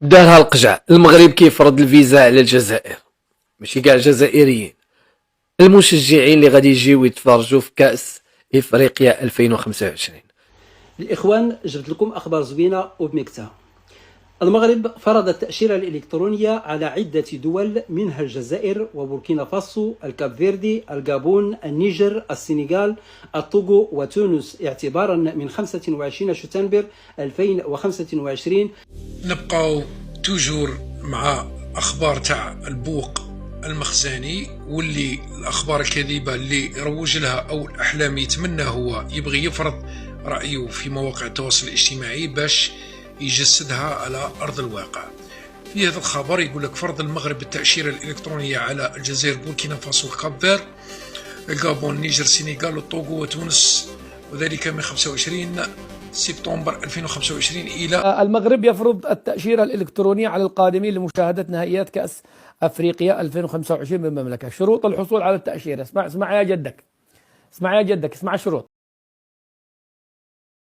دارها القجع. المغرب كيفرض الفيزا على الجزائر، ماشي كاع الجزائريين، المشجعين اللي غادي يجيو يتفرجوا في كأس افريقيا 2025. الإخوان جبت لكم أخبار زوينة وبمكتة. المغرب فرض التأشيرة الإلكترونية على عدة دول منها الجزائر وبوركينا فاسو، الكاب فيردي، الغابون، النيجر، السنغال، الطوغو وتونس اعتبارا من 25 شتنبر 2025. نبقاو توجور مع اخبار تاع البوق المخزاني، واللي الاخبار الكاذبه اللي يروج لها او الاحلام يتمنى هو يبغي يفرض رايه في مواقع التواصل الاجتماعي باش يجسدها على ارض الواقع. في هذا الخبر يقول لك فرض المغرب التاشيره الالكترونيه على الجزائر، بوركينا فاسو، الكاب فير، الغابون، النيجر، السنغال، الطوغو وتونس، وذلك من 25 سبتمبر 2025 إلى المغرب يفرض التأشيرة الإلكترونية على القادمين لمشاهدة نهائيات كأس أفريقيا 2025 بالمملكة. شروط الحصول على التأشيرة، اسمع يا جدك، اسمع الشروط.